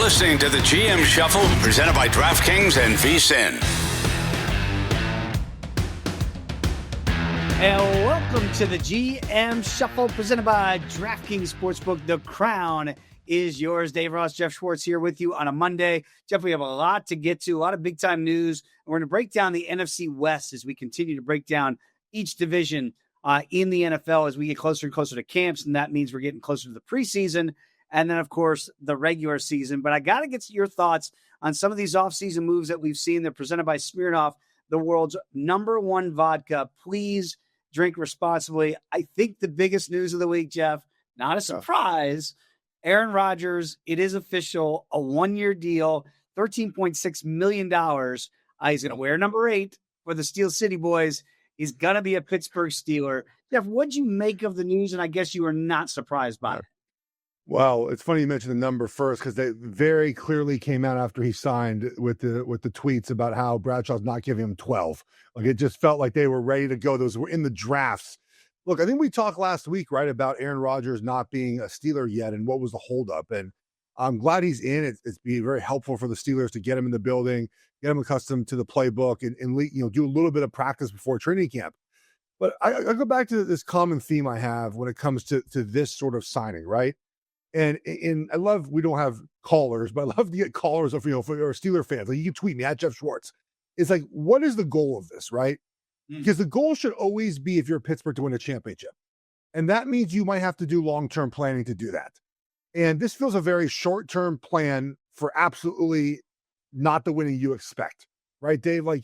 listening to the GM Shuffle, presented by DraftKings and VSiN. And welcome to the GM Shuffle, presented by DraftKings Sportsbook. The crown is yours. Dave Ross, Geoff Schwartz here with you on a Monday. Jeff, we have a lot to get to, a lot of big-time news. We're going to break down the NFC West as we continue to break down each division in the NFL as we get closer and closer to camps, and that means we're getting closer to the preseason and then, of course, the regular season. But I got to get your thoughts on some of these offseason moves that we've seen. They're presented by Smirnoff, the world's #1 vodka. Please drink responsibly. I think the biggest news of the week, Jeff, not a surprise, Aaron Rodgers, it is official, a 1-year deal, $13.6 million. He's going to wear number 8 for the Steel City Boys. He's going to be a Pittsburgh Steeler. Jeff, what'd you make of the news? And I guess you were not surprised by it. Well, it's funny you mentioned the number first, because they very clearly came out after he signed with the tweets about how Bradshaw's not giving him 12. Like, it just felt like they were ready to go. Those were in the drafts. Look, I think we talked last week, right, about Aaron Rodgers not being a Steeler yet and what was the holdup. And I'm glad he's in. It's been very helpful for the Steelers to get him in the building, get him accustomed to the playbook, and do a little bit of practice before training camp. But I go back to this common theme I have when it comes to this sort of signing, right? And I love, we don't have callers, but I love to get callers of, for Steeler fans. Like, you can tweet me at Geoff Schwartz. It's like, what is the goal of this, right? Because the goal should always be, if you're Pittsburgh, to win a championship. And that means you might have to do long-term planning to do that. And this feels a very short-term plan for absolutely not the winning you expect, right, Dave? Like,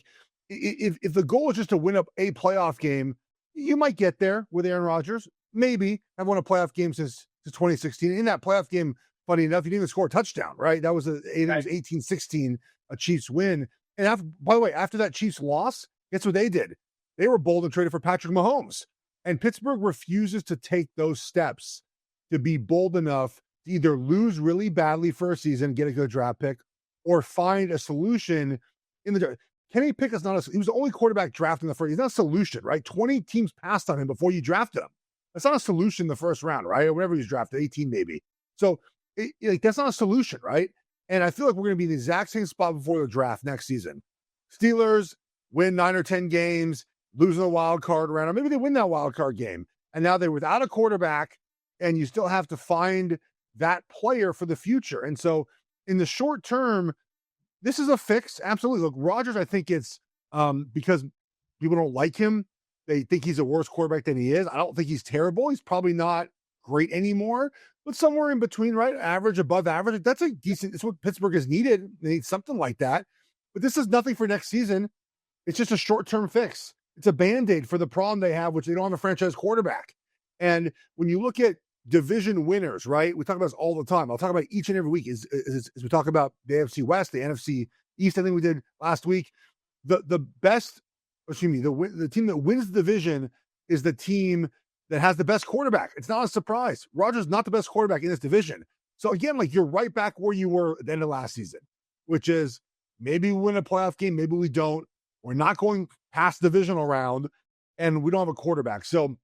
if the goal is just to win up a playoff game, you might get there with Aaron Rodgers. Maybe. I've won a playoff game since 2016. In that playoff game, funny enough, he didn't even score a touchdown, right? That was 18-16, a Chiefs win. And by the way, after that Chiefs loss, guess what they did? They were bold and traded for Patrick Mahomes. And Pittsburgh refuses to take those steps to be bold enough to either lose really badly for a season, get a good draft pick, or find a solution in the draft. Kenny Pickett's he was the only quarterback drafted in the first. He's not a solution, right? 20 teams passed on him before you drafted him. That's not a solution in the first round, right? Or whenever he was drafted, 18 maybe. So that's not a solution, right? And I feel like we're going to be in the exact same spot before the draft next season. Steelers win 9 or 10 games, losing a wild card round, or maybe they win that wild card game. And now they're without a quarterback, and you still have to find that player for the future. And so in the short term, this is a fix. Absolutely. Look, Rodgers, I think it's because people don't like him. They think he's a worse quarterback than he is. I don't think he's terrible. He's probably not great anymore, but somewhere in between, right? Average, above average. That's a decent, it's what Pittsburgh has needed. They need something like that. But this is nothing for next season. It's just a short-term fix. It's a Band-Aid for the problem they have, which they don't have a franchise quarterback. And when you look at division winners, right? We talk about this all the time. I'll talk about each and every week as we talk about the AFC West, the NFC East. I think we did last week. The team that wins the division is the team that has the best quarterback. It's not a surprise. Rodgers is not the best quarterback in this division. So again, like, you're right back where you were at the end of last season, which is maybe we win a playoff game, maybe we don't. We're not going past the divisional round, and we don't have a quarterback. So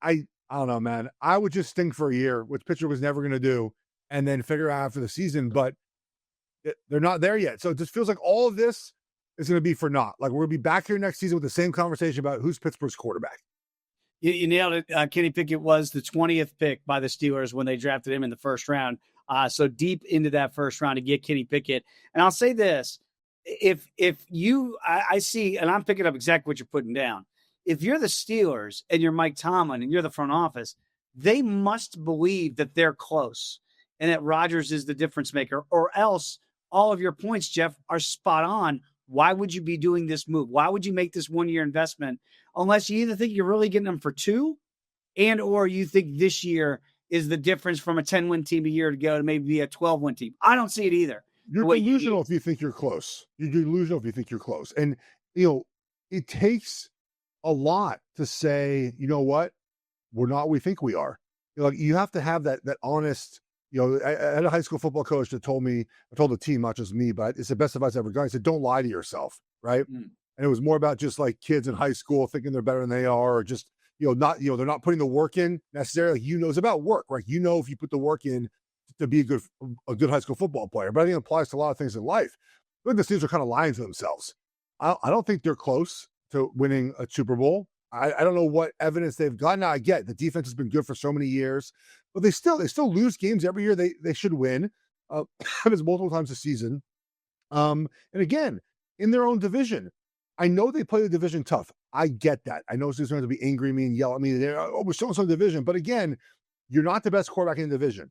I don't know, man. I would just stink for a year, which Pittsburgh was never going to do, and then figure out after the season. But they're not there yet. So it just feels like all of this is going to be for naught. Like, we're going to be back here next season with the same conversation about who's Pittsburgh's quarterback. You nailed it. Kenny Pickett was the 20th pick by the Steelers when they drafted him in the first round. So deep into that first round to get Kenny Pickett. And I'll say this, I see, and I'm picking up exactly what you're putting down. If you're the Steelers and you're Mike Tomlin and you're the front office, they must believe that they're close and that Rodgers is the difference maker, or else all of your points, Jeff, are spot on. Why would you be doing this move? Why would you make this 1-year investment unless you either think you're really getting them for 2 and or you think this year is the difference from a 10-win team a year ago to maybe be a 12-win team? I don't see it either. You're delusional if you think you're close. You're delusional if you think you're close. And, it takes a lot to say, you know what? We're not what we think we are. Like, you have to have that honest, I had a high school football coach that told me, I told the team, not just me, but it's the best advice I ever got. He said, don't lie to yourself, right? And it was more about just like kids in high school thinking they're better than they are, or just, they're not putting the work in necessarily. It's about work, right? If you put the work in to be a good high school football player, but I think it applies to a lot of things in life. I think the Steelers are kind of lying to themselves. I don't think they're close to winning a Super Bowl. I don't know what evidence they've got. Now, I get the defense has been good for so many years, but they still lose games every year. They should win. Happens multiple times a season. And again, in their own division, I know they play the division tough. I get that. I know Steelers fans will be angry at me and yell at me. We're still in some division. But again, you're not the best quarterback in the division.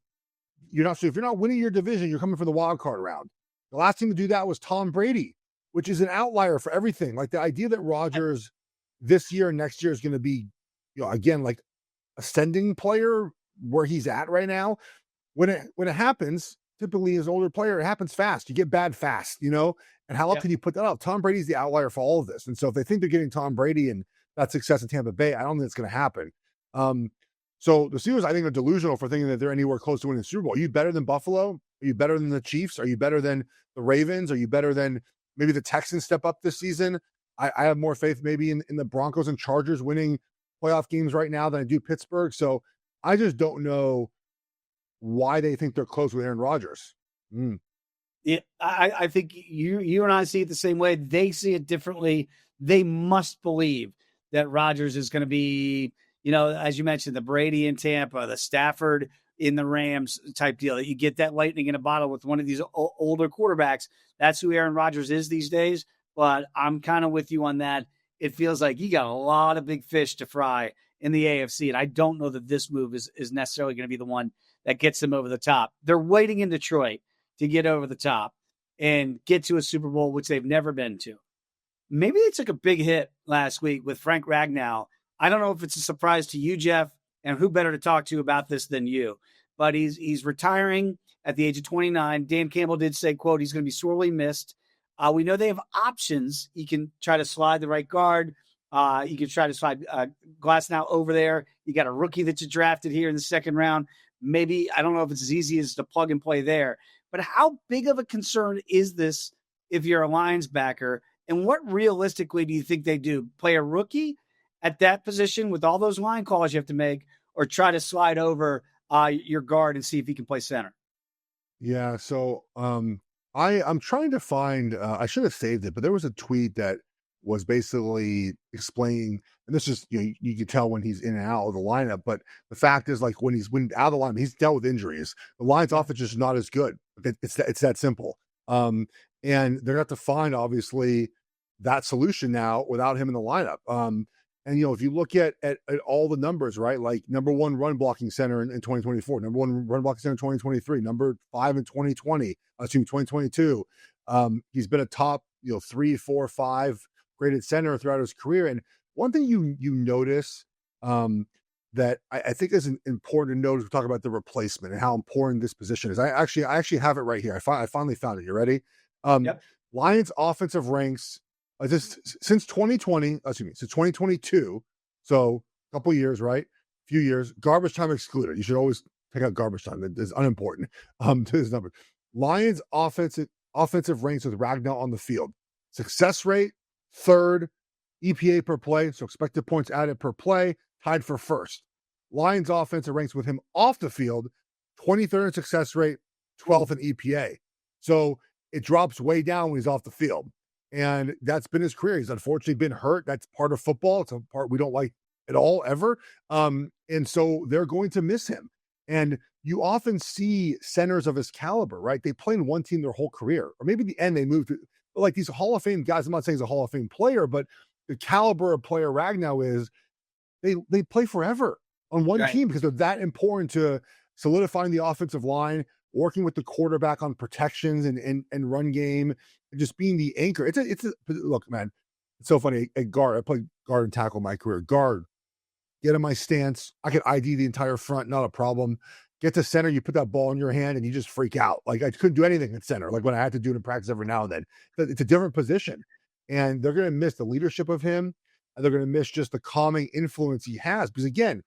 So if you're not winning your division, you're coming for the wild card round. The last team to do that was Tom Brady, which is an outlier for everything. Like the idea that Rodgers this year and next year is going to be, again, like ascending player where he's at right now. When it happens, typically as an older player, it happens fast. You get bad fast, and how can you put that up? Tom Brady's the outlier for all of this. And so if they think they're getting Tom Brady and that success in Tampa Bay, I don't think it's going to happen. So the Steelers, I think, are delusional for thinking that they're anywhere close to winning the Super Bowl. Are you better than Buffalo? Are you better than the Chiefs? Are you better than the Ravens? Are you better than maybe the Texans step up this season? I have more faith maybe in the Broncos and Chargers winning playoff games right now than I do Pittsburgh. So I just don't know why they think they're close with Aaron Rodgers. Yeah, I think you and I see it the same way. They see it differently. They must believe that Rodgers is going to be, as you mentioned, the Brady in Tampa, the Stafford in the Rams type deal. That you get that lightning in a bottle with one of these older quarterbacks. That's who Aaron Rodgers is these days. But I'm kind of with you on that. It feels like you got a lot of big fish to fry in the AFC, and I don't know that this move is necessarily going to be the one that gets them over the top. They're waiting in Detroit to get over the top and get to a Super Bowl, which they've never been to. Maybe they took a big hit last week with Frank Ragnow. I don't know if it's a surprise to you, Jeff, and who better to talk to about this than you. But he's retiring at the age of 29. Dan Campbell did say, quote, he's going to be sorely missed. We know they have options. You can try to slide the right guard. You can try to slide Glasnow over there. You got a rookie that you drafted here in the second round. Maybe, I don't know if it's as easy as to plug and play there. But how big of a concern is this if you're a Lions backer? And what realistically do you think they do? Play a rookie at that position with all those line calls you have to make, or try to slide over your guard and see if he can play center? Yeah, so I'm trying to find, I should have saved it, but there was a tweet that was basically explaining, and this is, you can tell when he's in and out of the lineup, but the fact is, like, when out of the lineup, he's dealt with injuries. The Lions offense is just not as good. It's that simple. And they're going to have to find, obviously, that solution now without him in the lineup. And, if you look at all the numbers, right, like number one run blocking center in 2024, number one run blocking center in 2023, number 5 in 2022. He's been a top, 3, 4, 5 graded center throughout his career. And one thing you notice that I think is important to note as we talk about the replacement and how important this position is. I actually have it right here. I finally found it. You ready? Yep. Lions offensive ranks since 2022. So a couple years, right? Few years, garbage time excluded. You should always take out garbage time. That is unimportant to this number. Lions offensive ranks with Ragnow on the field. Success rate, third. EPA per play, so expected points added per play, tied for first. Lions offensive ranks with him off the field, 23rd in success rate, 12th in EPA. So it drops way down when he's off the field. And that's been his career. He's unfortunately been hurt. That's part of football. It's a part we don't like at all, ever. And so they're going to miss him. And you often see centers of his caliber, right? They play in one team their whole career. Or maybe at the end they moved to, like, these Hall of Fame guys. I'm not saying he's a Hall of Fame player, but the caliber of player Ragnow is they play forever on one team because they're that important to solidifying the offensive line, working with the quarterback on protections and run game, and just being the anchor. Look, man, it's so funny. At guard, I played guard and tackle my career. Guard, get in my stance. I could ID the entire front, not a problem. Get to center, you put that ball in your hand and you just freak out. Like, I couldn't do anything at center, like when I had to do it in practice every now and then. It's a different position. And they're going to miss the leadership of him. And they're going to miss just the calming influence he has. Because, again,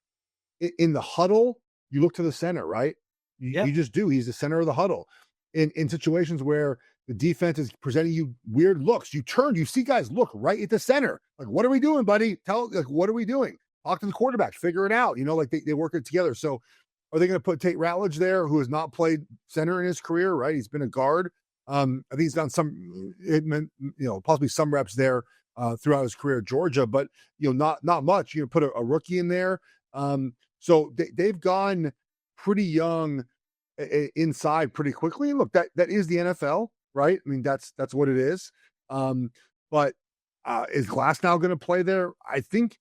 in the huddle, you look to the center, right? You just do. He's the center of the huddle. In situations where the defense is presenting you weird looks, you turn, you see guys look right at the center. Like, what are we doing, buddy? What are we doing? Talk to the quarterback, figure it out. Like they work it together. So Are they going to put Tate Ratledge there, who has not played center in his career, right? He's been a guard. I think he's done possibly some reps there throughout his career at Georgia, but not much. You put a rookie in there. So they've gone pretty young inside pretty quickly. And look, that is the NFL, right? I mean, that's what it is. But is Glasnow going to play there? I think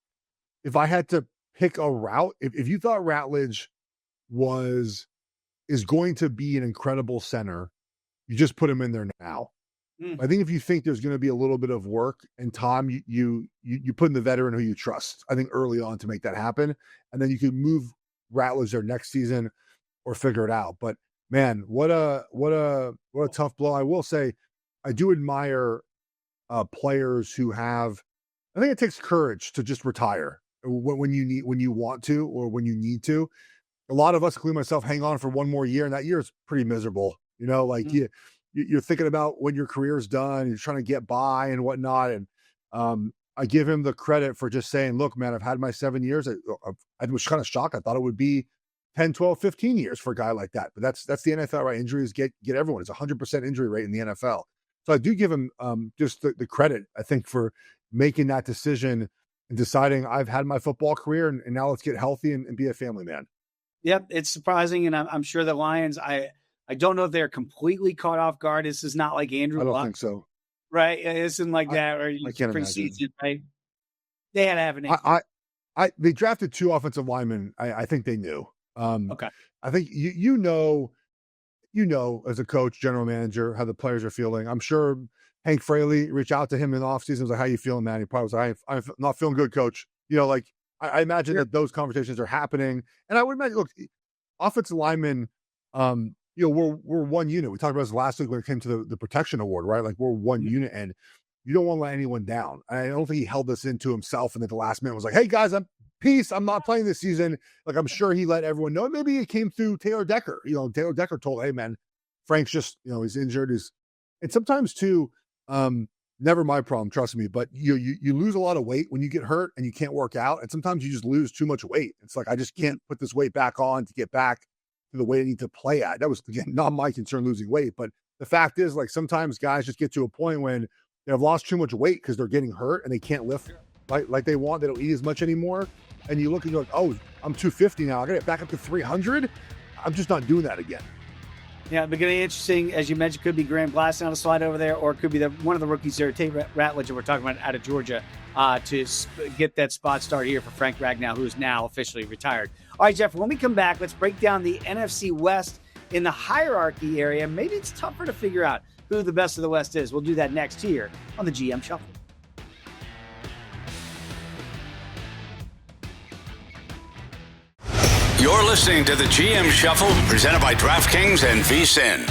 if I had to pick a route, if you thought Ratledge is going to be an incredible center, you just put him in there now. I think if you think there's going to be a little bit of work and time, you put in the veteran who you trust, I think, early on to make that happen. And then you can move Ratledge there next season or figure it out. But man, what a tough blow. I will say, I do admire players who have, I think it takes courage to just retire when you want to, or when you need to. A lot of us, including myself, hang on for one more year, and that year is pretty miserable. You're thinking about when your career's done, you're trying to get by and whatnot. And I give him the credit for just saying, look, man, I've had my 7 years. I was kind of shocked. I thought it would be 10, 12, 15 years for a guy like that. But that's the NFL, right? Injuries get everyone. It's 100% injury rate in the NFL. So I do give him just the credit, I think, for making that decision and deciding I've had my football career and now let's get healthy and be a family man. Yep, it's surprising, and I'm sure the Lions, I don't know if they're completely caught off guard. This is not like Andrew Luck. I don't Luck, think so. right? It isn't like that, or I can't preseason, right? They had to have an they drafted 2 offensive linemen. I think they knew. Okay. I think you know as a coach, general manager, how the players are feeling. I'm sure Hank Fraley reached out to him in the offseason, was like, how you feeling, man? He probably was like, I'm not feeling good, coach. I imagine that those conversations are happening. And I would imagine, look, offensive linemen, we're one unit. We talked about this last week when it came to the protection award, right? Like, we're one unit, and you don't want to let anyone down. I don't think he held this into himself and at the last minute was like, hey guys, I'm not playing this season. Like, I'm sure he let everyone know. Maybe it came through Taylor Decker. Taylor Decker told, hey man, Frank's just, he's injured. And sometimes too, never my problem, trust me, but you lose a lot of weight when you get hurt and you can't work out. And sometimes you just lose too much weight. It's like, I just can't put this weight back on to get back to the weight I need to play at. That was, again, not my concern, losing weight. But the fact is, like, sometimes guys just get to a point when they have lost too much weight because they're getting hurt and they can't lift like they want. They don't eat as much anymore. And you look and you're like, oh, I'm 250 now. I got to get back up to 300. I'm just not doing that again. Yeah, it's going to be interesting. As you mentioned, could be Graham Glasnow to slide over there, or it could be one of the rookies there, Tate Ratledge, that we're talking about out of Georgia, to get that spot start here for Frank Ragnow, who's now officially retired. All right, Jeff, when we come back, let's break down the NFC West in the hierarchy area. Maybe it's tougher to figure out who the best of the West is. We'll do that next here on the GM Shuffle. You're listening to the GM Shuffle, presented by DraftKings and VSiN.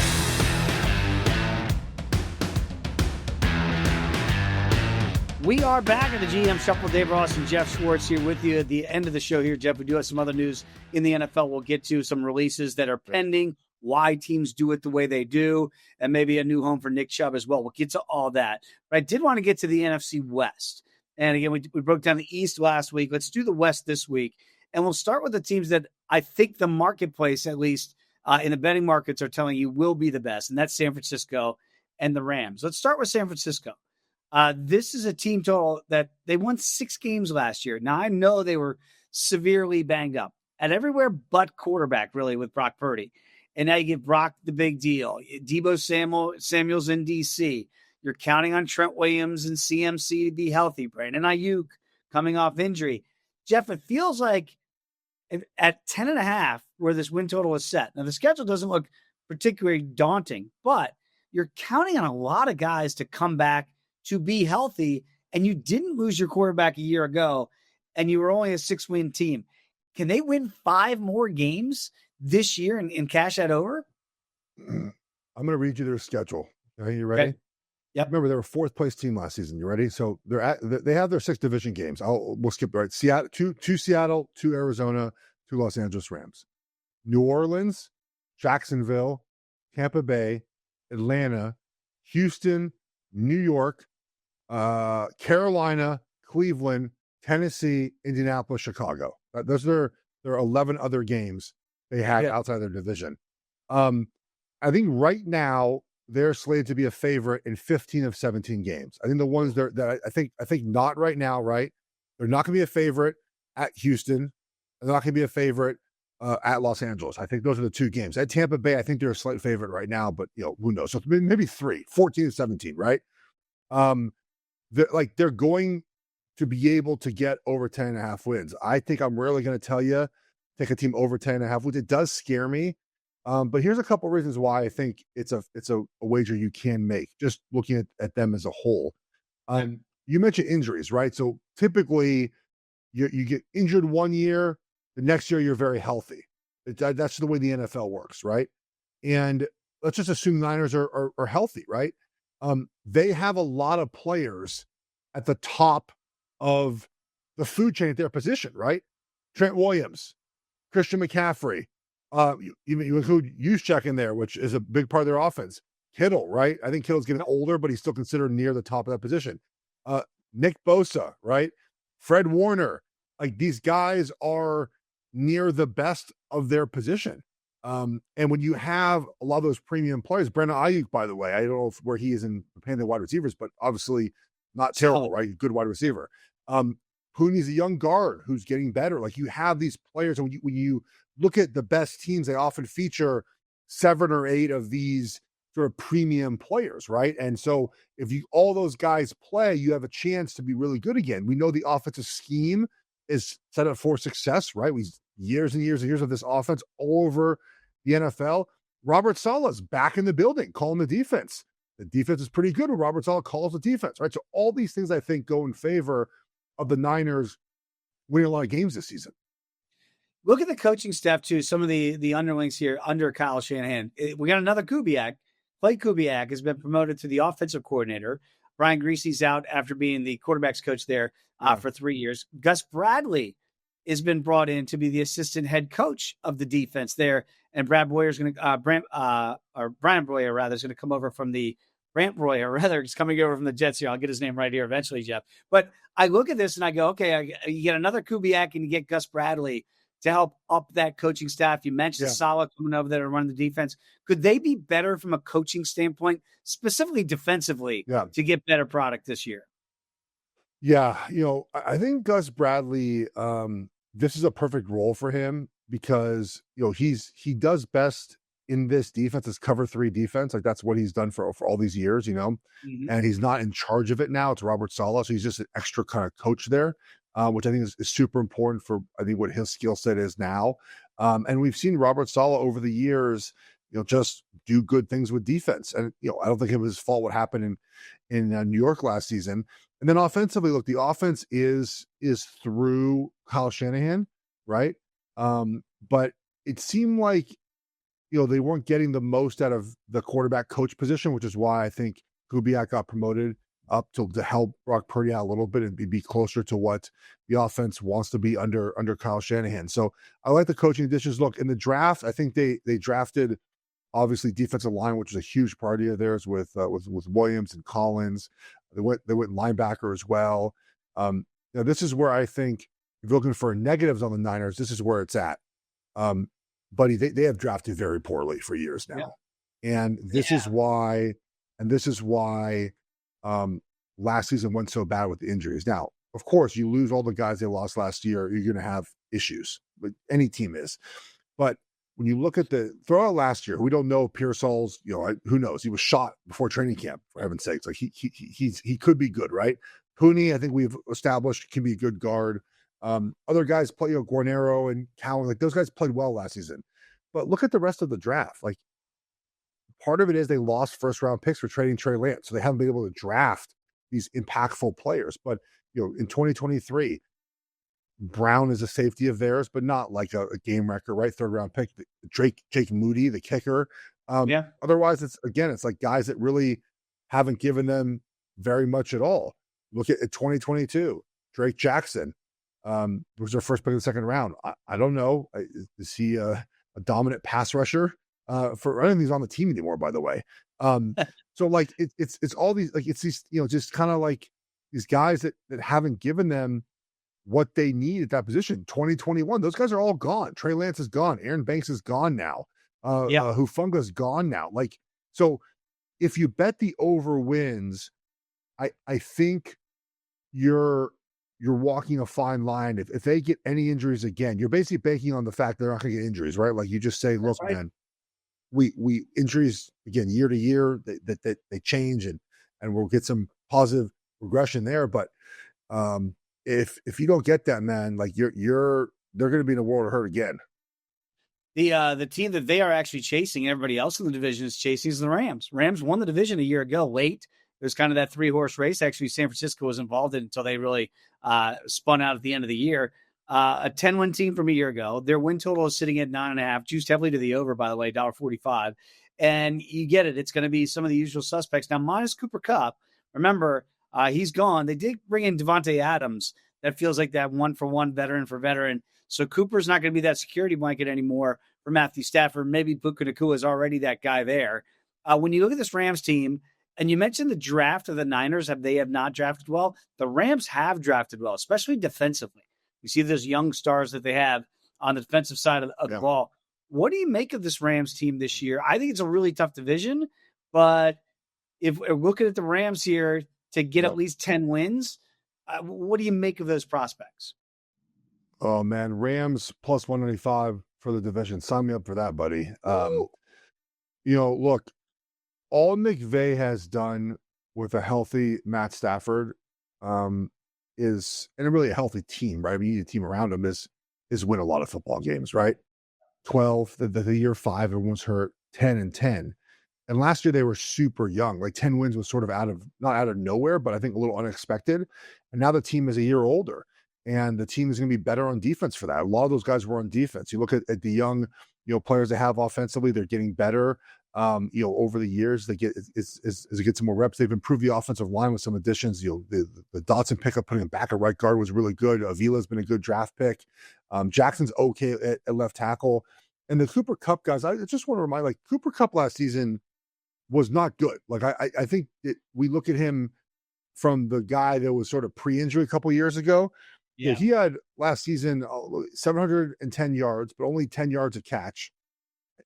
We are back at the GM Shuffle. Dave Ross and Geoff Schwartz here with you at the end of the show here, Jeff. We do have some other news in the NFL. We'll get to some releases that are pending, why teams do it the way they do, and maybe a new home for Nick Chubb as well. We'll get to all that. But I did want to get to the NFC West. And again, we broke down the East last week. Let's do the West this week. And we'll start with the teams that I think the marketplace, at least in the betting markets, are telling you will be the best. And that's San Francisco and the Rams. Let's start with San Francisco. This is a team total that they won 6 games last year. Now, I know they were severely banged up at everywhere but quarterback, really, with Brock Purdy. And now you give Brock the big deal. Deebo Samuel's in D.C. You're counting on Trent Williams and CMC to be healthy. Brandon Ayuk coming off injury. Jeff, it feels like at 10.5, where this win total is set. Now, the schedule doesn't look particularly daunting, but you're counting on a lot of guys to come back to be healthy, and you didn't lose your quarterback a year ago, and you were only a 6-win team. Can they win 5 more games this year and cash that over? I'm going to read you their schedule. Are you ready? Okay. Yep. Remember, they were 4th place team last season. You ready? So they have their 6 division games. We'll skip right. Seattle, two Seattle, 2 Arizona, 2 Los Angeles Rams. New Orleans, Jacksonville, Tampa Bay, Atlanta, Houston, New York, Carolina, Cleveland, Tennessee, Indianapolis, Chicago. Those are their 11 other games they had outside their division. I think right now they're slated to be a favorite in 15 of 17 games. I think the ones that I think not right now, right? They're not going to be a favorite at Houston. They're not going to be a favorite at Los Angeles. I think those are the two games. At Tampa Bay, I think they're a slight favorite right now, but who knows? So maybe 14 of 17, right? They're going to be able to get over 10.5 wins. I think I'm rarely going to tell you take a team over 10.5 wins. It does scare me. But here's a couple reasons why I think it's a wager you can make, just looking at them as a whole. You mentioned injuries, right? So typically you get injured one year, the next year you're very healthy. That's the way the NFL works, right? And let's just assume Niners are healthy, right? They have a lot of players at the top of the food chain at their position, right? Trent Williams, Christian McCaffrey, you include Juszczyk in there, which is a big part of their offense. Kittle, right? I think Kittle's getting older, but he's still considered near the top of that position. Nick Bosa, right? Fred Warner. Like, these guys are near the best of their position. And when you have a lot of those premium players, Brandon Ayuk, by the way, I don't know where he is in the pantheon of wide receivers, but obviously not terrible, right? Good wide receiver. Pooney's a young guard who's getting better. Like, you have these players, and when you look at the best teams, they often feature 7 or 8 of these sort of premium players, right? And so if all those guys play, you have a chance to be really good again. We know the offensive scheme is set up for success, right? We years and years and years of this offense all over the NFL. Robert Saleh's back in the building, calling the defense. The defense is pretty good when Robert Saleh calls the defense, right? So all these things, I think, go in favor of the Niners winning a lot of games this season. Look at the coaching staff, too. Some of the underlings here under Kyle Shanahan. We got another Kubiak. Clay Kubiak has been promoted to the offensive coordinator. Brian Griese's out after being the quarterback's coach there for 3 years. Gus Bradley has been brought in to be the assistant head coach of the defense there. And Brian Boyer is going to come over from the Brant Broyer, rather, he's coming over from the Jets here. I'll get his name right here eventually, Jeff. But I look at this and I go, okay, you get another Kubiak and you get Gus Bradley to help up that coaching staff. You mentioned Saleh coming over there to run the defense. Could they be better from a coaching standpoint, specifically defensively, to get better product this year? Yeah, I think Gus Bradley, this is a perfect role for him because, he does best in this defense, is cover 3 defense. Like, that's what he's done for all these years, Mm-hmm. and he's not in charge of it now. It's Robert Saleh. So he's just an extra kind of coach there, which I think is super important for, I think, what his skill set is now. And we've seen Robert Saleh over the years, just do good things with defense. And, I don't think it was his fault what happened in New York last season. And then offensively, look, the offense is through Kyle Shanahan, right? But it seemed like, they weren't getting the most out of the quarterback coach position, which is why I think Kubiak got promoted up to help Brock Purdy out a little bit and be closer to what the offense wants to be under Kyle Shanahan. So I like the coaching additions. Look, in the draft, I think they drafted, obviously, defensive line, which is a huge priority of theirs with Williams and Collins. They went linebacker as well. This is where I think, if you're looking for negatives on the Niners, this is where it's at. Buddy, they have drafted very poorly for years now. Yeah. And this is why last season went so bad with the injuries. Now, of course, you lose all the guys they lost last year, you're going to have issues. But any team is. But when you look at throw out last year, we don't know Pearsall's, who knows? He was shot before training camp, for heaven's sakes. Like, he could be good, right? Pooney, I think we've established, can be a good guard. Other guys play, Guarnero and Cowan, like, those guys played well last season. But look at the rest of the draft. Like, part of it is they lost first-round picks for trading Trey Lance, so they haven't been able to draft these impactful players. But, in 2023, Brown is a safety of theirs, but not like a game wrecker, right? 3rd-round pick. Jake Moody, the kicker. Otherwise, it's like guys that really haven't given them very much at all. Look at 2022, Drake Jackson. Was their first pick in the 2nd round. I don't know. Is he a dominant pass rusher? I don't think he's on the team anymore, by the way. So like it's all these, like, it's these, just kind of like these guys that haven't given them what they need at that position. 2021, those guys are all gone. Trey Lance is gone. Aaron Banks is gone now. Hufunga's gone now. Like, so if you bet the over wins, I think you're walking a fine line. If they get any injuries again, you're basically banking on the fact they're not going to get injuries, right? Like you just say, look, man, we injuries again year to year that they change and we'll get some positive regression there. But if you don't get that, man, like they're going to be in a world of hurt again. The team that they are actually chasing, everybody else in the division is chasing, is the Rams. Rams won the division a year ago late. It was kind of that 3-horse race. Actually, San Francisco was involved in until they really spun out at the end of the year. A 10-win team from a year ago. Their win total is sitting at 9.5, juiced heavily to the over, by the way, $1.45. And you get it. It's going to be some of the usual suspects. Now, minus Cooper Kupp, remember, he's gone. They did bring in Devontae Adams. That feels like that one-for-one veteran for veteran. So Cooper's not going to be that security blanket anymore for Matthew Stafford. Maybe Puka Nacua is already that guy there. When you look at this Rams team, and you mentioned the draft of the Niners, they have not drafted well. The Rams have drafted well, especially defensively. You see those young stars that they have on the defensive side of the ball. What do you make of this Rams team this year? I think it's a really tough division, but if we're looking at the Rams here to get at least 10 wins, what do you make of those prospects? Oh, man, Rams plus 195 for the division. Sign me up for that, buddy. Look, all McVay has done with a healthy Matt Stafford is, and a really a healthy team, right? I mean, you need a team around him is win a lot of football games, right? 12, the year 5, everyone's hurt, 10-10. And last year they were super young. Like 10 wins was sort of not out of nowhere, but I think a little unexpected. And now the team is a year older and the team is going to be better on defense for that. A lot of those guys were on defense. You look at the young, players they have offensively, they're getting better. Over the years, they get as they get some more reps. They've improved the offensive line with some additions. The Dotson pickup, putting him back at right guard was really good. Avila's been a good draft pick. Jackson's okay at left tackle. And the Cooper Kupp guys, I just want to remind, like Cooper Kupp last season was not good. Like I think we look at him from the guy that was sort of pre-injury a couple years ago. Yeah, he had last season 710 yards, but only 10 yards a catch.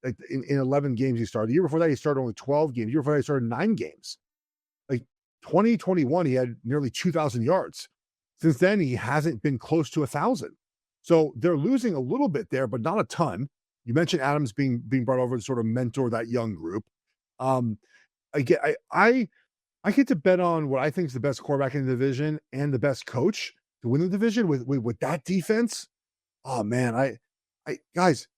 Like in 11 games he started. The year before that, he started only 12 games. The year before that, he started 9 games. Like 2021, he had nearly 2,000 yards. Since then, he hasn't been close to 1,000. So they're losing a little bit there, but not a ton. You mentioned Adams being brought over to sort of mentor that young group. I get to bet on what I think is the best quarterback in the division and the best coach to win the division with that defense. Oh man, guys,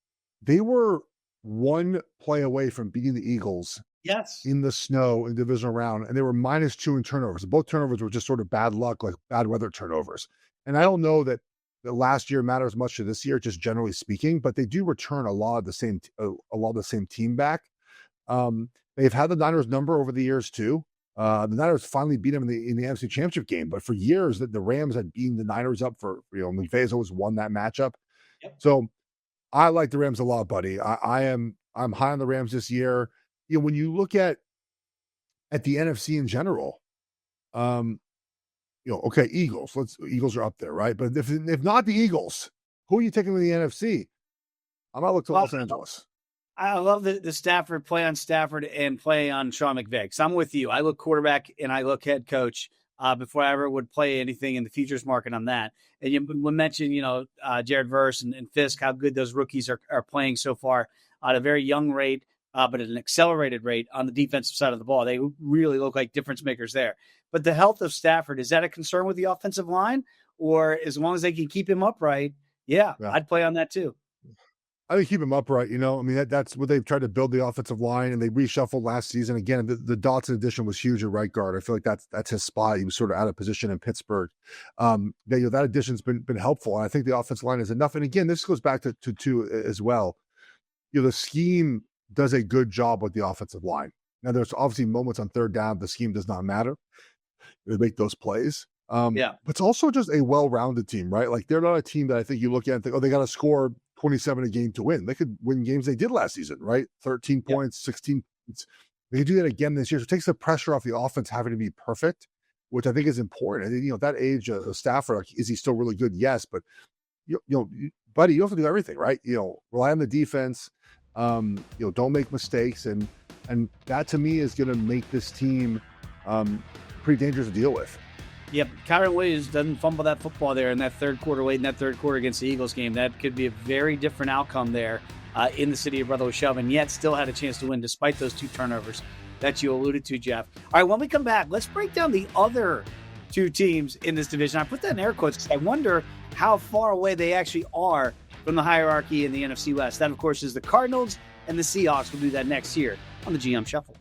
they were one play away from beating the Eagles. Yes. In the snow in the divisional round, and they were -2 in turnovers. Both turnovers were just sort of bad luck, like bad weather turnovers. And I don't know that the last year matters much to this year, just generally speaking, but they do return a lot of the same team back. They've had the Niners number over the years too. The Niners finally beat them in the NFC Championship game, but for years that the Rams had beaten the Niners up for, McVay's always won that matchup. Yep. So I like the Rams a lot, buddy. I'm high on the Rams this year. When you look at the NFC in general, okay, Eagles. Eagles are up there, right? But if not the Eagles, who are you taking in the NFC? I might look to Los Angeles. I love the Stafford play on Stafford and play on Sean McVay. Because I'm with you. I look quarterback and I look head coach before I ever would play anything in the futures market on that. And you mentioned, Jared Verse and Fisk, how good those rookies are playing so far at a very young rate, but at an accelerated rate on the defensive side of the ball. They really look like difference makers there. But the health of Stafford, is that a concern with the offensive line? Or as long as they can keep him upright, yeah. I'd play on that too. I think keep him upright, I mean, that's what they've tried to build the offensive line, and they reshuffled last season. Again, the Dotson addition was huge at right guard. I feel like that's his spot. He was sort of out of position in Pittsburgh. That addition's been helpful, and I think the offensive line is enough. And again, this goes back to as well. The scheme does a good job with the offensive line. Now, there's obviously moments on third down the scheme does not matter. They make those plays. But it's also just a well-rounded team, right? Like they're not a team that I think you look at and think, they got to score 27 a game to win. They could win games they did last season, right? 13 points, 16 points. They could do that again this year. So it takes the pressure off the offense having to be perfect. which I think is important. And, at that age, a Stafford, like, is he still really good? Yes, but buddy, you have to do everything, right? Rely on the defense. Don't make mistakes, and that to me is going to make this team pretty dangerous to deal with. Yep, Kyron Williams doesn't fumble that football there in that third quarter, late in that third quarter against the Eagles game. That could be a very different outcome there in the city of Brotherly Shove, and yet still had a chance to win despite those 2 turnovers that you alluded to, Geoff. All right, when we come back, let's break down the other 2 teams in this division. I put that in air quotes because I wonder how far away they actually are from the hierarchy in the NFC West. That, of course, is the Cardinals and the Seahawks. We'll do that next year on the GM Shuffle.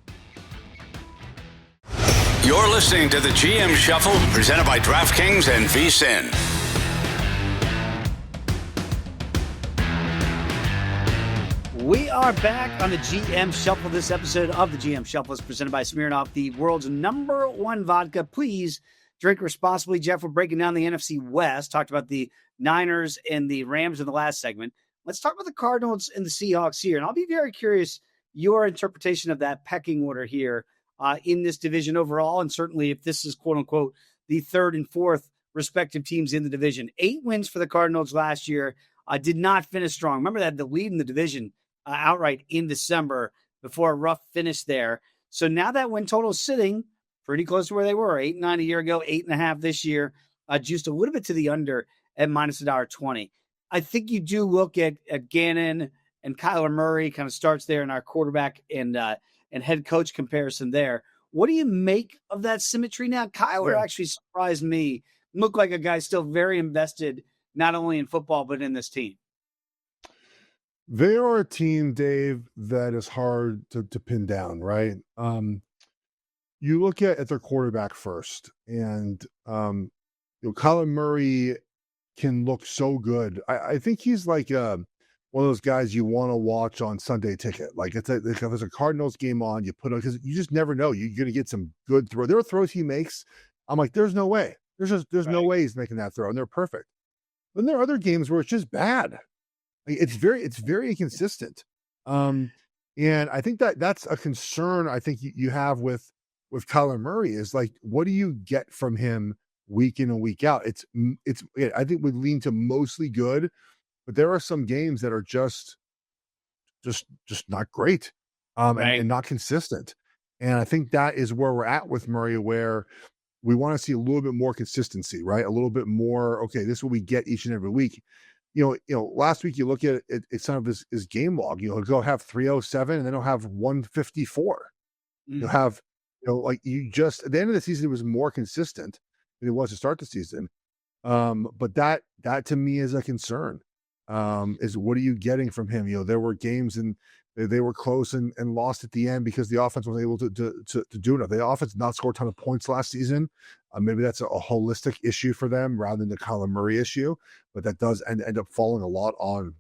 You're listening to the GM Shuffle, presented by DraftKings and VSiN. We are back on the GM Shuffle. This episode of the GM Shuffle is presented by Smirnoff, the world's #1 vodka. Please drink responsibly. Geoff, we're breaking down the NFC West. Talked about the Niners and the Rams in the last segment. Let's talk about the Cardinals and the Seahawks here. And I'll be very curious your interpretation of that pecking order here in this division overall, and certainly if this is quote-unquote the 3rd and 4th respective teams in the division. 8 wins for the Cardinals last year. Did not finish strong. Remember, they had the lead in the division outright in December before a rough finish there. So now that win total is sitting pretty close to where they were. 8-9 a year ago, 8.5 this year. Juiced a little bit to the under at minus $1.20. I think you do look at Gannon and Kyler Murray kind of starts there in our quarterback and head coach comparison there. What do you make of that symmetry now? Kyler actually surprised me. Looked like a guy still very invested, not only in football, but in this team. They are a team, Dave, that is hard to pin down, right? You look at their quarterback first, and Kyler Murray can look so good. I think he's like one of those guys you want to watch on Sunday Ticket. Like if there's a Cardinals game on, you put on, because you just never know. You're going to get some good throw. There are throws he makes. I'm like, there's no way. There's no way he's making that throw, and they're perfect. Then there are other games where it's just bad. It's very inconsistent. And I think that's a concern I think you have with Kyler Murray is like, what do you get from him week in and week out? I think would lean to mostly good, but there are some games that are just not great, and not consistent. And I think that is where we're at with Murray, where we want to see a little bit more consistency, right? A little bit more, okay, this is what we get each and every week. Last week you look at it, it's some of his game log. He'll go have 307 and then he'll have 154. You'll have, at the end of the season, it was more consistent than it was to start the season. But that to me is a concern. Is what are you getting from him? There were games and they were close and lost at the end because the offense wasn't able to do enough. The offense did not score a ton of points last season. Maybe that's a holistic issue for them rather than the Kyler Murray issue, but that does end up falling a lot on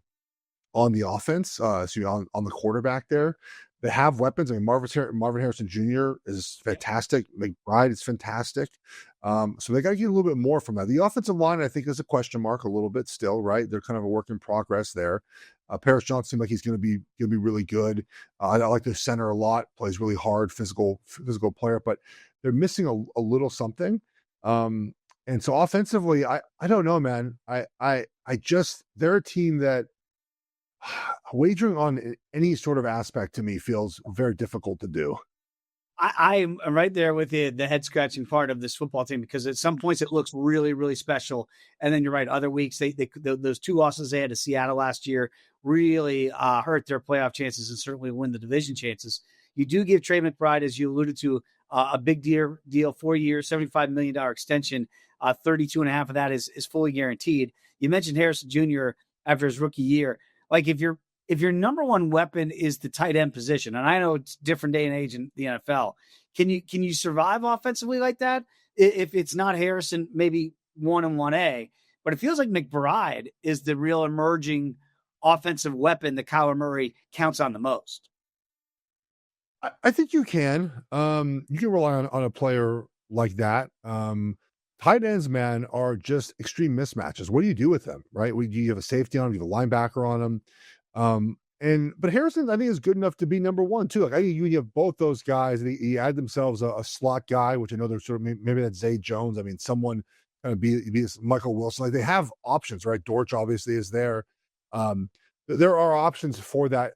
the offense. So on the quarterback there, they have weapons. I mean, Marvin Harrison Jr. is fantastic. McBride is fantastic. So they got to get a little bit more from that. The offensive line, I think, is a question mark a little bit still, right? They're kind of a work in progress there. Paris Johnson seems like he's going to be really good. I like the center a lot. Plays really hard, physical player, but they're missing a little something. And so offensively, I don't know, man. They're a team that wagering on any sort of aspect to me feels very difficult to do. I'm right there with the head scratching part of this football team, because at some points it looks really, really special. And then you're right. Other weeks, those 2 losses they had to Seattle last year really hurt their playoff chances and certainly win the division chances. You do give Trey McBride, as you alluded to, a big deal, 4 years, $75 million extension. 32.5 of that is fully guaranteed. You mentioned Harrison Jr. after his rookie year. Like if your number one weapon is the tight end position, and I know it's a different day and age in the NFL, can you survive offensively like that? If it's not Harrison, maybe 1 and 1A, but it feels like McBride is the real emerging offensive weapon that Kyler Murray counts on the most. I think you can. You can rely on a player like that. Tight ends, man, are just extreme mismatches. What do you do with them, right? Do you have a safety on them? Do you have a linebacker on them? But Harrison, I think, is good enough to be number one too. Like I think you have both those guys. They add themselves a slot guy, which I know they're sort of maybe that's Zay Jones. I mean, someone kind of be Michael Wilson. Like they have options, right? Dortch obviously is there. There are options for that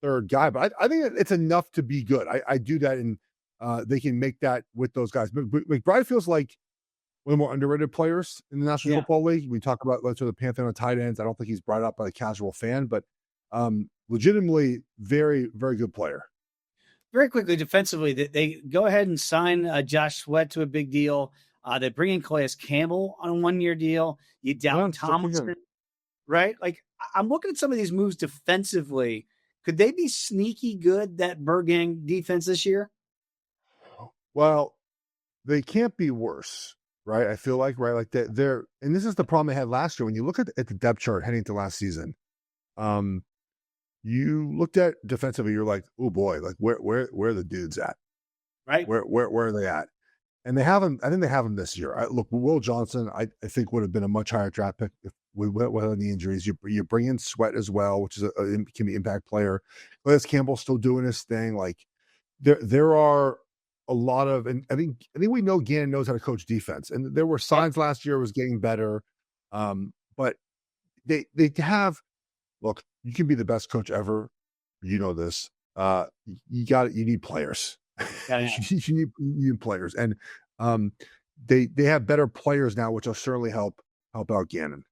third guy, but I think it's enough to be good. I do that, and they can make that with those guys. But McBride feels like one of the more underrated players in the National Football League. We talk about let's say the Pantheon of tight ends. I don't think he's brought up by a casual fan, but legitimately very, very good player. Very quickly, defensively, they go ahead and sign Josh Sweat to a big deal. They bring in Calais Campbell on a 1-year deal. You down Tomlinson, right? Like I'm looking at some of these moves defensively. Could they be sneaky good, that Bird Gang defense this year? Well, they can't be worse, right? I feel like, right? Like they're and this is the problem they had last year. When you look at the depth chart heading to last season, you looked at defensively, you're like, oh boy, like where are the dudes at? Right. Where are they at? And they have them. I think they have them this year. Look, Will Johnson, I think would have been a much higher draft pick if we went without the injuries. You bring in Sweat as well, which is can be impact player. Calais Campbell's still doing his thing. Like there are a lot of, and I think we know Gannon knows how to coach defense, and there were signs last year it was getting better. But they have. Look, you can be the best coach ever. You know this. You need players. You need players. And they have better players now, which will certainly help out Gannon.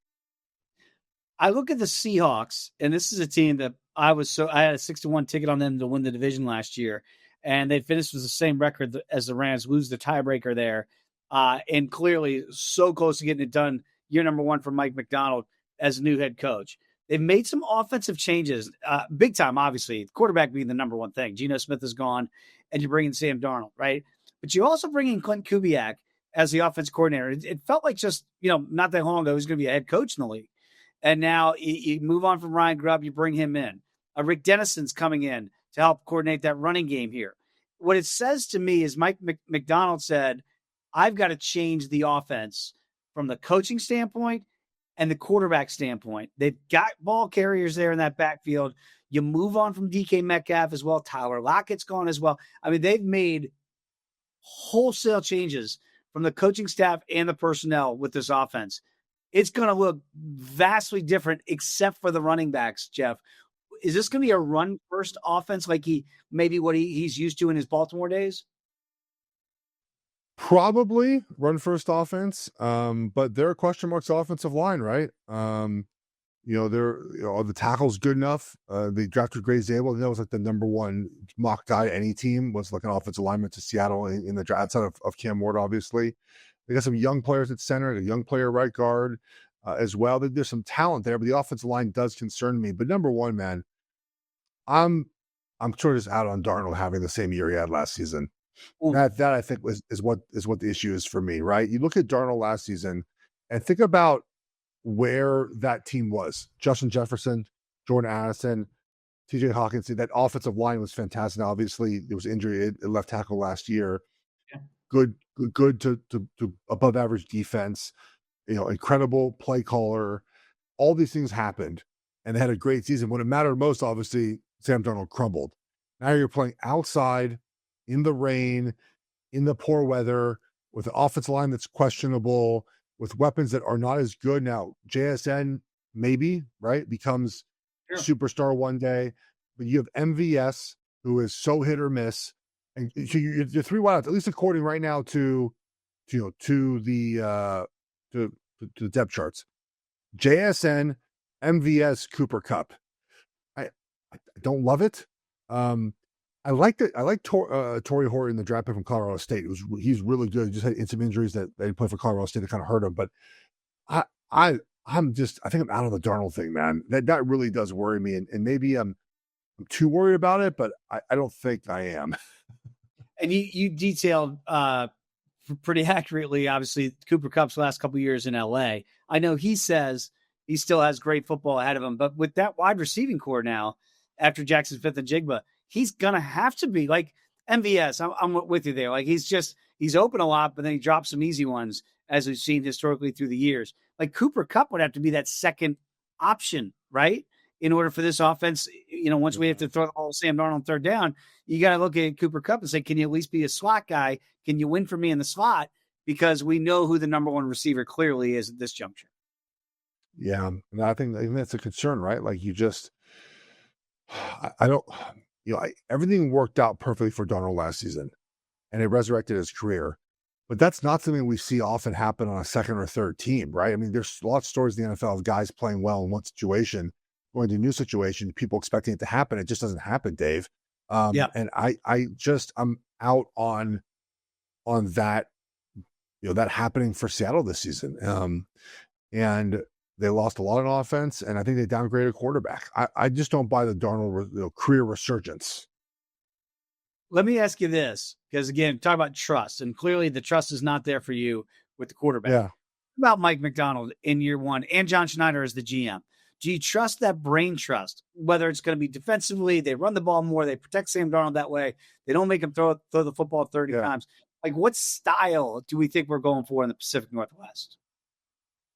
I look at the Seahawks, and this is a team that I had a 6-1 ticket on them to win the division last year. And they finished with the same record as the Rams, lose the tiebreaker there. And clearly so close to getting it done. Year number 1 for Mike McDonald as new head coach. They've made some offensive changes, big time, obviously. Quarterback being the number one thing. Geno Smith is gone, and you bring in Sam Darnold, right? But you also bring in Clint Kubiak as the offense coordinator. It felt like just, not that long ago, he was going to be a head coach in the league. And now you move on from Ryan Grubb, you bring him in. Rick Dennison's coming in to help coordinate that running game here. What it says to me is Mike McDonald said, I've got to change the offense from the coaching standpoint and the quarterback standpoint. They've got ball carriers there in that backfield. You move on from DK Metcalf as well. Tyler Lockett's gone as well. I mean, they've made wholesale changes from the coaching staff and the personnel with this offense. It's going to look vastly different except for the running backs, Jeff. Is this going to be a run-first offense like he's used to in his Baltimore days? Probably run first offense, but there are question marks offensive line, right? The tackle's good enough. They drafted Gray Zabel. That was like the number one mock guy any team was like an offensive lineman to Seattle in the draft outside of Cam Ward, obviously. They got some young players at center, a young player right guard as well. There's some talent there, but the offensive line does concern me. But number one, man, I'm sort of just out on Darnold having the same year he had last season. That I think is what the issue is for me, right? You look at Darnold last season and think about where that team was. Justin Jefferson, Jordan Addison, TJ Hawkinson. That offensive line was fantastic. Now, obviously, there was injury at left tackle last year. Yeah. Good to above average defense. Incredible play caller. All these things happened, and they had a great season. When it mattered most, obviously, Sam Darnold crumbled. Now you're playing outside, in the rain, in the poor weather, with an offensive line that's questionable, with weapons that are not as good. Now, JSN maybe, right, becomes superstar one day, but you have MVS, who is so hit or miss, and so you're 3 wideouts, at least according right now to the depth charts. JSN, MVS, Cooper Kupp. I don't love it. I liked it. I like Torrey Horton in the draft pick from Colorado State. He's really good. He just had some injuries that they played for Colorado State that kind of hurt him. But I think I'm out of the Darnold thing, man. That really does worry me, and maybe I'm too worried about it, but I don't think I am. And you detailed pretty accurately, obviously, Cooper Kupp's last couple of years in LA. I know he says he still has great football ahead of him, but with that wide receiving core now, after Jackson Smith and Jigba, he's going to have to be like MVS. I'm with you there. Like he's open a lot, but then he drops some easy ones, as we've seen historically through the years. Like Cooper Kupp would have to be that second option, right? in order for this offense, once we have to throw the ball to Sam Darnold on third down, you got to look at Cooper Kupp and say, can you at least be a slot guy? Can you win for me in the slot? Because we know who the number one receiver clearly is at this juncture. Yeah, and I think that's a concern, right? Like I don't, everything worked out perfectly for Darnold last season, and it resurrected his career. But that's not something we see often happen on a second or third team, right? I mean, there's lots of stories in the NFL of guys playing well in one situation, going to a new situation, people expecting it to happen. It just doesn't happen, Dave. And I'm out on that, that happening for Seattle this season. And they lost a lot on offense, and I think they downgraded a quarterback. I just don't buy the Darnold career resurgence. Let me ask you this, because again, talk about trust, and clearly the trust is not there for you with the quarterback. Yeah. What about Mike McDonald in year one and John Schneider as the GM? Do you trust that brain trust, whether it's going to be defensively, they run the ball more, they protect Sam Darnold that way, they don't make him throw the football 30 times? Like, what style do we think we're going for in the Pacific Northwest?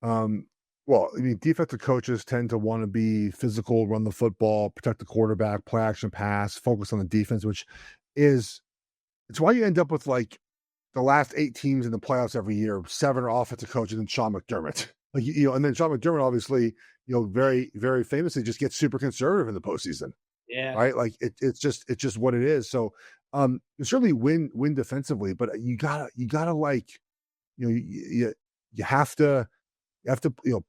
Well, I mean, defensive coaches tend to want to be physical, run the football, protect the quarterback, play action pass, focus on the defense, it's why you end up with like the last 8 teams in the playoffs every year, 7 are offensive coaches and Sean McDermott. Like, and then Sean McDermott obviously, very, very famously just gets super conservative in the postseason. Yeah. Right. Like it's just what it is. So you certainly win defensively, but you gotta like, you have to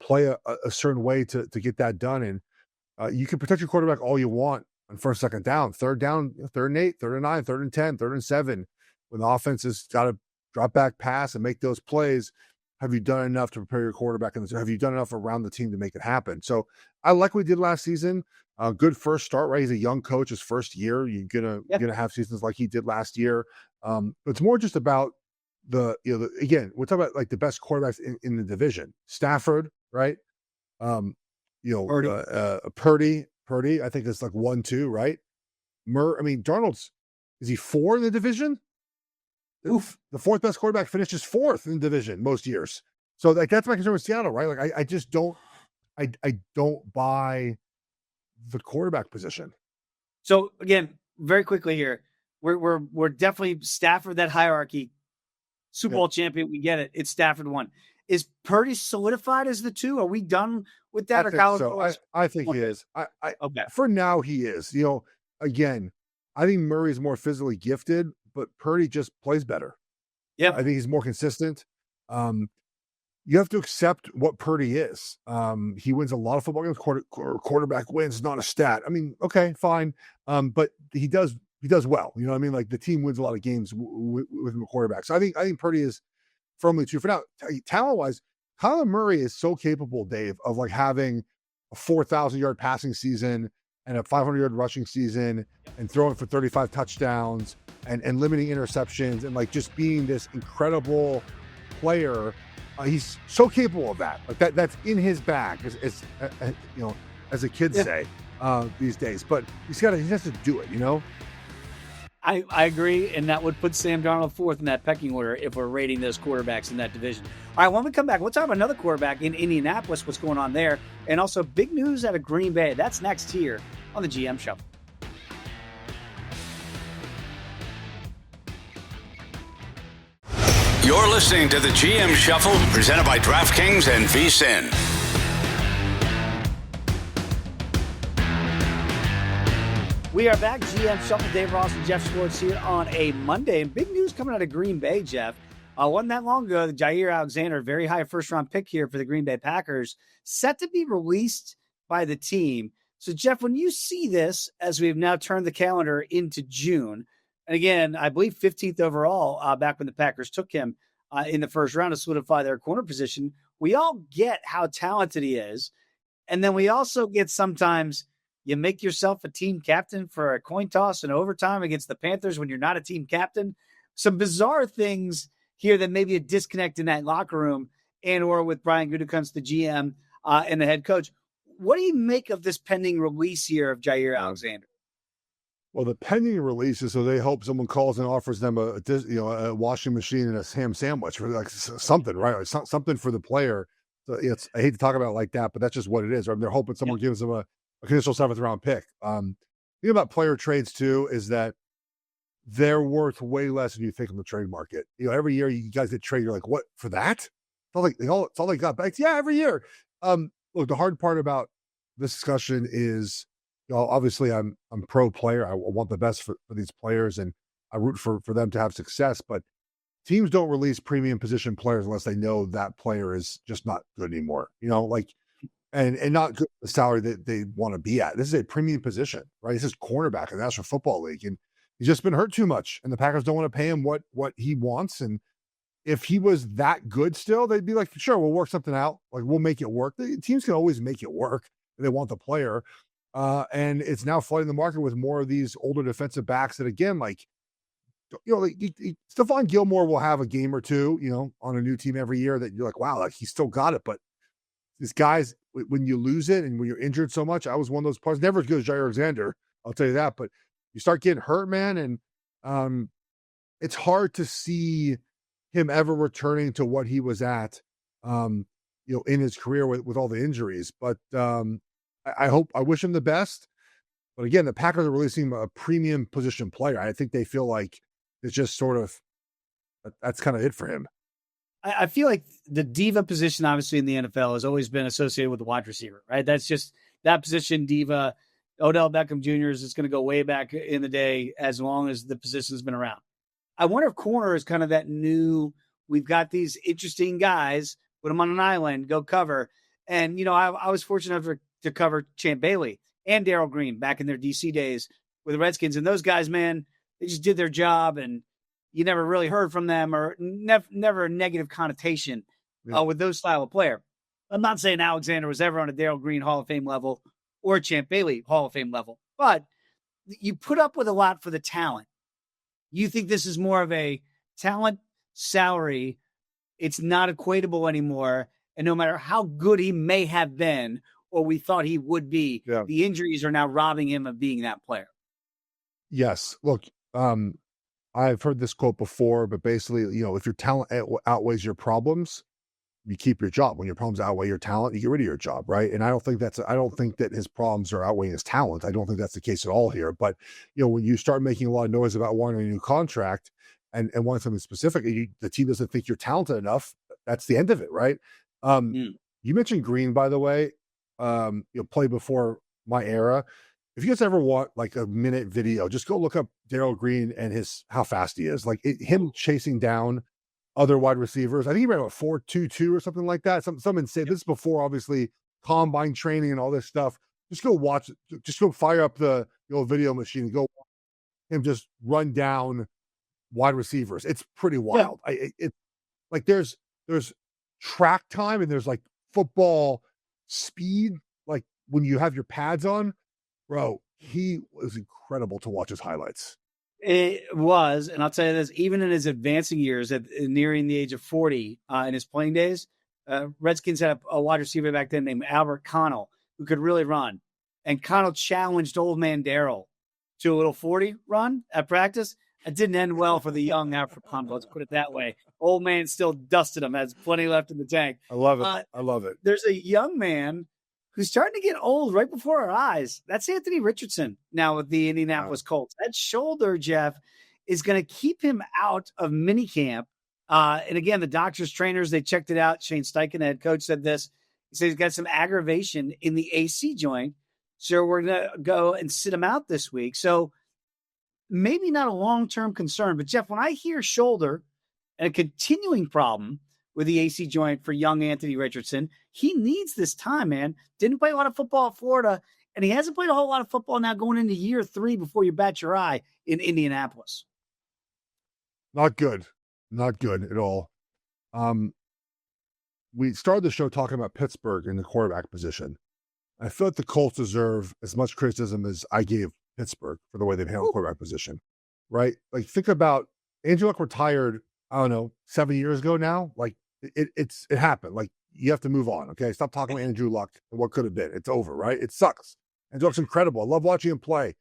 play a certain way to get that done. And you can protect your quarterback all you want on first, second down, third down, 3rd and 8, 3rd and 9, 3rd and 10, 3rd and 7. When the offense has got to drop back pass and make those plays, have you done enough to prepare your quarterback? And have you done enough around the team to make it happen? So I like what we did last season. Good first start, right? He's a young coach, his first year. You're gonna have seasons like he did last year. But it's more just about again, we're talking about like the best quarterbacks in the division. Stafford, right? Purdy, I think it's like 1, 2, right? Darnold's, is he 4 in the division? Oof. The 4th best quarterback finishes 4th in the division most years. So like that's my concern with Seattle, right? Like I just don't buy the quarterback position. So again, very quickly here, we're definitely Stafford, that hierarchy. Super Bowl champion, we get it. It's Stafford 1. Is Purdy solidified as the 2? Are we done with that? I think he is. Okay. For now, he is. Again, I think Murray is more physically gifted, but Purdy just plays better. Yeah, I think he's more consistent. You have to accept what Purdy is. He wins a lot of football games. Quarterback wins, not a stat. Okay, fine. But he does well. You know what I mean? Like the team wins a lot of games with him a quarterback. So I think Purdy is firmly 2 for now. Talent-wise, Kyler Murray is so capable, Dave, of like having a 4,000-yard passing season and a 500-yard rushing season and throwing for 35 touchdowns and limiting interceptions and like just being this incredible player. He's so capable of that. Like that's in his bag, as the kids say these days. But he has to do it. I agree, and that would put Sam Darnold 4th in that pecking order if we're rating those quarterbacks in that division. All right, when we come back, we'll talk about another quarterback in Indianapolis, what's going on there, and also big news out of Green Bay. That's next here on the GM Shuffle. You're listening to the GM Shuffle, presented by DraftKings and VSiN. We are back. GM Shuffle, Dave Ross and Geoff Schwartz here on a Monday. And big news coming out of Green Bay, Jeff. Wasn't that long ago, Jair Alexander, very high first-round pick here for the Green Bay Packers, set to be released by the team. So, Jeff, when you see this, as we've now turned the calendar into June, and again, I believe 15th overall back when the Packers took him in the first round to solidify their corner position, we all get how talented he is. And then we also get sometimes you make yourself a team captain for a coin toss in overtime against the Panthers when you're not a team captain. Some bizarre things here that maybe a disconnect in that locker room and or with Brian Gutekunst, the GM and the head coach. What do you make of this pending release here of Jair Alexander? Well, the pending release is so they hope someone calls and offers them a washing machine and a ham sandwich for like something, right? Or something for the player. So I hate to talk about it like that, but that's just what it is. Right? They're hoping someone gives them a conditional 7th round pick. The thing about player trades too is that they're worth way less than you think on the trade market. Every year you guys get traded, you're like, what for that? It's all they got back. Yeah, every year. Look, the hard part about this discussion is, obviously I'm pro player. I want the best for these players, and I root for them to have success. But teams don't release premium position players unless they know that player is just not good anymore. And not good the salary that they want to be at. This is a premium position, right? This is cornerback in the National Football League, and he's just been hurt too much, and the Packers don't want to pay him what he wants. And if he was that good still, they'd be like, sure, we'll work something out. Like, we'll make it work. The teams can always make it work if they want the player. And it's now flooding the market with more of these older defensive backs that, again, Stephon Gilmore will have a game or two, on a new team every year that you're like, wow, like he still got it. But these guys, when you lose it and when you're injured so much, I was one of those players, never as good as Jair Alexander, I'll tell you that. But you start getting hurt, man, and it's hard to see him ever returning to what he was at, in his career with all the injuries. But I wish him the best. But again, the Packers are releasing a premium position player. I think they feel like it's just sort of, that's kind of it for him. I feel like the diva position, obviously in the NFL, has always been associated with the wide receiver, right? That's just that position, diva. Odell Beckham Jr. is going to go way back in the day as long as the position's been around. I wonder if corner is kind of that new, we've got these interesting guys, put them on an island, go cover. And, I was fortunate enough to cover Champ Bailey and Darrell Green back in their DC days with the Redskins. And those guys, man, they just did their job, and you never really heard from them, or never a negative connotation with those style of player. I'm not saying Alexander was ever on a Darrell Green Hall of Fame level or a Champ Bailey Hall of Fame level, but you put up with a lot for the talent. You think this is more of a talent salary. It's not equatable anymore. And no matter how good he may have been, or we thought he would be, the injuries are now robbing him of being that player. Yes. Look, I've heard this quote before, but basically, if your talent outweighs your problems, you keep your job. When your problems outweigh your talent, you get rid of your job, right? And I don't think that his problems are outweighing his talent. I don't think that's the case at all here. But when you start making a lot of noise about wanting a new contract and wanting something specific, the team doesn't think you're talented enough. That's the end of it, right? You mentioned Green, by the way. Play before my era. If you guys ever want like a minute video, just go look up Darrell Green and how fast he is. Like him chasing down other wide receivers. I think he ran 4.22 or something like that. Some insane. This is before obviously combine training and all this stuff. Just go watch it. Just go fire up the old video machine and go watch him just run down wide receivers. It's pretty wild. It's like there's track time and there's like football speed. Like when you have your pads on, bro, he was incredible to watch his highlights. It was, and I'll tell you this, even in his advancing years, nearing the age of 40 in his playing days, Redskins had a wide receiver back then named Albert Connell, who could really run. And Connell challenged old man Darrell to a little 40 run at practice. It didn't end well for the young Albert Connell, let's put it that way. Old man still dusted him, has plenty left in the tank. I love it. I love it. There's a young man who's starting to get old right before our eyes. That's Anthony Richardson now with the Indianapolis Colts. That shoulder, Jeff, is going to keep him out of minicamp. And again, the doctors, trainers, they checked it out. Shane Steichen, the head coach, said this. He said he's got some aggravation in the AC joint. So we're going to go and sit him out this week. So maybe not a long-term concern. But, Jeff, when I hear shoulder and a continuing problem with the AC joint for young Anthony Richardson, he needs this time, man. Didn't play a lot of football at Florida, and he hasn't played a whole lot of football now going into year 3 before you bat your eye in Indianapolis. Not good. Not good at all. We started the show talking about Pittsburgh in the quarterback position. I feel like the Colts deserve as much criticism as I gave Pittsburgh for the way they've handled the quarterback position, right? Like, think about Andrew Luck retired, I don't know, 7 years ago now. Like, it happened. Like, you have to move on, okay? Stop talking about Andrew Luck and what could have been. It's over, right? It sucks. Andrew Luck's incredible. I love watching him play.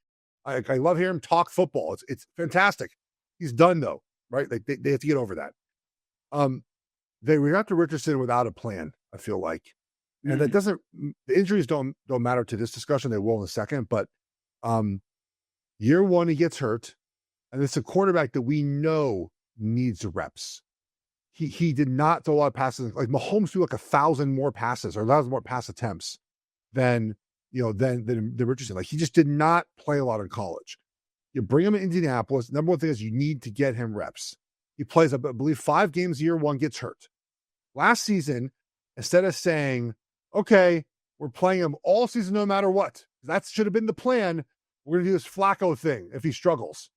I love hearing him talk football. It's fantastic. He's done, though, right? Like, they have to get over that. They went after Richardson without a plan, I feel like. And that doesn't, the injuries don't matter to this discussion. They will in a second, but year one, he gets hurt, and it's a quarterback that we know needs the reps. He did not throw a lot of passes. Like Mahomes threw like 1,000 more passes or 1,000 more pass attempts than Richardson. Like he just did not play a lot in college. You bring him to Indianapolis. Number one thing is you need to get him reps. He plays, I believe, 5 games year one, gets hurt. Last season, instead of saying, okay, we're playing him all season no matter what, that should have been the plan. We're going to do this Flacco thing if he struggles.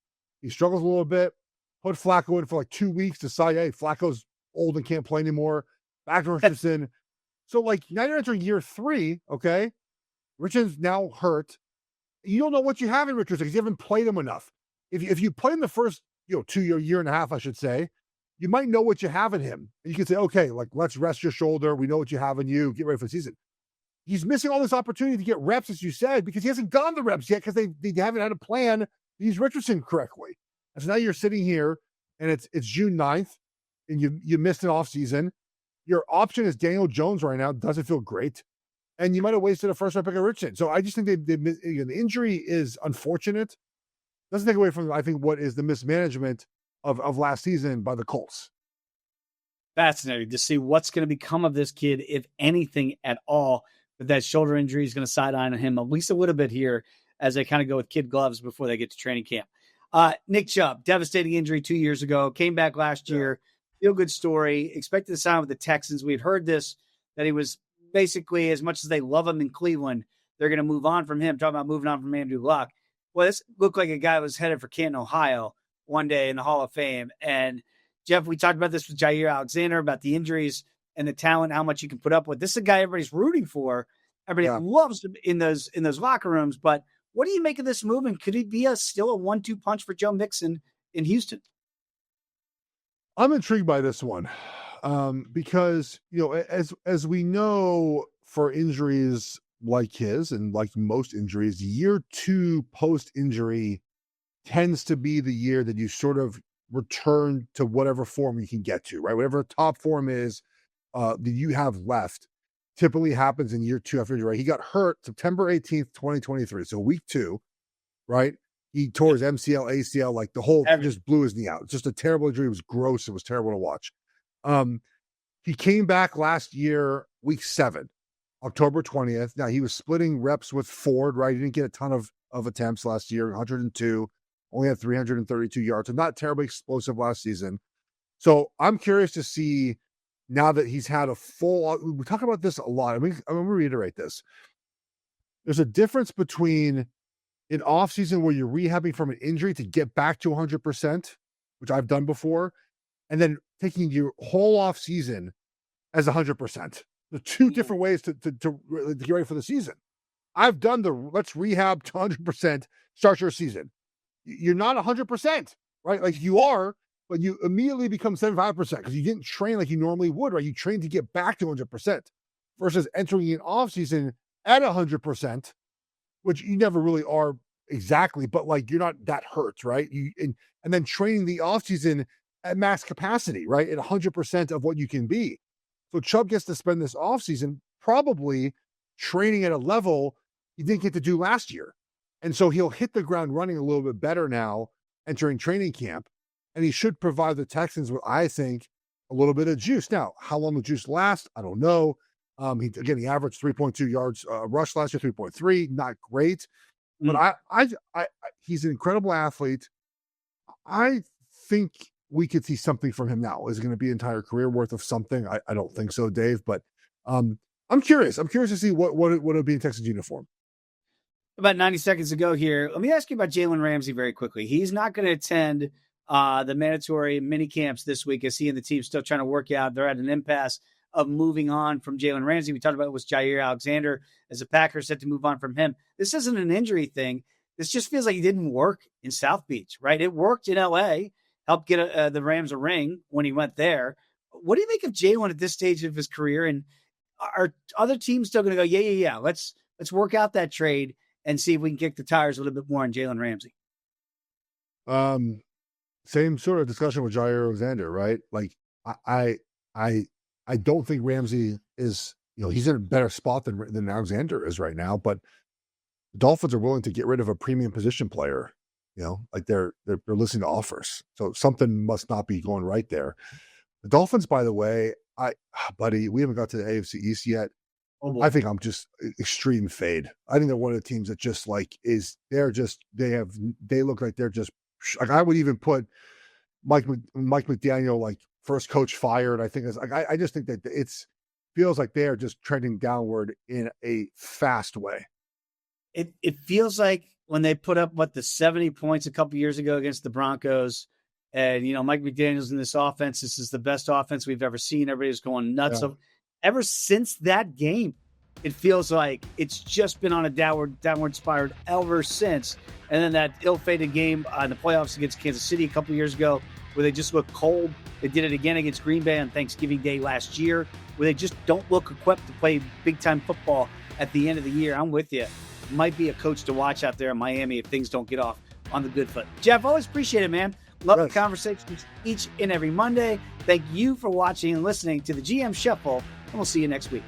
He struggles a little bit, put Flacco in for like 2 weeks, decide, hey, Flacco's old and can't play anymore. Back to Richardson. So, like, now you're entering year 3, okay? Richardson's now hurt. You don't know what you have in Richardson because you haven't played him enough. If you play him the first, 2 year and a half, I should say, you might know what you have in him. And you can say, okay, like, let's rest your shoulder. We know what you have in you. Get ready for the season. He's missing all this opportunity to get reps, as you said, because he hasn't gotten the reps yet because they haven't had a plan to use Richardson correctly. And so now you're sitting here, and it's June 9th, and you missed an offseason. Your option is Daniel Jones right now. Doesn't feel great. And you might have wasted a first-round pick of Richardson. So I just think the injury is unfortunate. Doesn't take away from, I think, what is the mismanagement of last season by the Colts. Fascinating to see what's going to become of this kid, if anything at all. But that shoulder injury is going to sideline him at least a little bit here as they kind of go with kid gloves before they get to training camp. Nick Chubb, devastating injury 2 years ago, came back last year. Feel good story. Expected to sign with the Texans. We had heard this, that he was basically, as much as they love him in Cleveland, they're going to move on from him. Talking about moving on from Andrew Luck. Well, this looked like a guy was headed for Canton, Ohio one day in the Hall of Fame. And Jeff, we talked about this with Jair Alexander, about the injuries and the talent, how much you can put up with. This is a guy everybody's rooting for. Everybody loves him in those locker rooms. But what do you make of this move? And could he be still a 1-2 punch for Joe Mixon in Houston? I'm intrigued by this one because, as we know, for injuries like his and like most injuries, year 2 post-injury tends to be the year that you sort of return to whatever form you can get to, right? Whatever top form is that you have left typically happens in year 2 after injury, right? He got hurt September 18th, 2023. So week 2, right? He tore his MCL, ACL, like the whole, just blew his knee out. It's just a terrible injury. It was gross. It was terrible to watch. He came back last year, week 7, October 20th. Now, he was splitting reps with Ford, right? He didn't get a ton of attempts last year, 102, only had 332 yards. So not terribly explosive last season. So I'm curious to see now that he's had a full, we talk about this a lot. I'm going to reiterate this. There's a difference between an offseason where you're rehabbing from an injury to get back to 100%, which I've done before, and then taking your whole offseason as 100%. The two different ways to get ready for the season. I've done let's rehab to 100%, start your season. You're not 100%, right? Like you are, but you immediately become 75% because you didn't train like you normally would, right? You trained to get back to 100% versus entering an offseason at 100%, which you never really are exactly, but like you're not that hurt, right? And then training the offseason at max capacity, right? At 100% of what you can be. So Chubb gets to spend this offseason probably training at a level he didn't get to do last year. And so he'll hit the ground running a little bit better now entering training camp. And he should provide the Texans with, I think, a little bit of juice. Now, how long the juice lasts, I don't know. He averaged 3.2 yards rush last year, 3.3, not great. But he's an incredible athlete. I think we could see something from him now. Is it going to be an entire career worth of something? I don't think so, Dave. But I'm curious. I'm curious to see what it'll be in Texas uniform. About 90 seconds to go here. Let me ask you about Jalen Ramsey very quickly. He's not going to attend the mandatory mini camps this week as he and the team still trying to work out. They're at an impasse of moving on from Jalen Ramsey. We talked about it was Jair Alexander as a Packer set to move on from him. This isn't an injury thing. This just feels like he didn't work in South Beach, right? It worked in L.A., helped get the Rams a ring when he went there. What do you make of Jalen at this stage of his career? And are other teams still going to go, yeah, let's work out that trade and see if we can kick the tires a little bit more on Jalen Ramsey? Same sort of discussion with Jair Alexander, right? Like I don't think Ramsey is he's in a better spot than Alexander is right now, but the Dolphins are willing to get rid of a premium position player. Like they're listening to offers. So something must not be going right there. The Dolphins, by the way, buddy, we haven't got to the AFC East yet. Oh, I think I'm just extreme fade. I think they're one of the teams that just like they look like they're just like, I would even put Mike McDaniel like first coach fired. I think it's like, I just think that feels like they are just trending downward in a fast way. It feels like when they put up the 70 points a couple years ago against the Broncos, and Mike McDaniel's in this offense. This is the best offense we've ever seen. Everybody's going nuts. Yeah. Ever since that game, it feels like it's just been on a downward spiral ever since. And then that ill-fated game in the playoffs against Kansas City a couple years ago, where they just looked cold. They did it again against Green Bay on Thanksgiving Day last year, where they just don't look equipped to play big-time football at the end of the year. I'm with you. Might be a coach to watch out there in Miami if things don't get off on the good foot. Geoff, always appreciate it, man. Love the conversations each and every Monday. Thank you for watching and listening to the GM Shuffle, and we'll see you next week.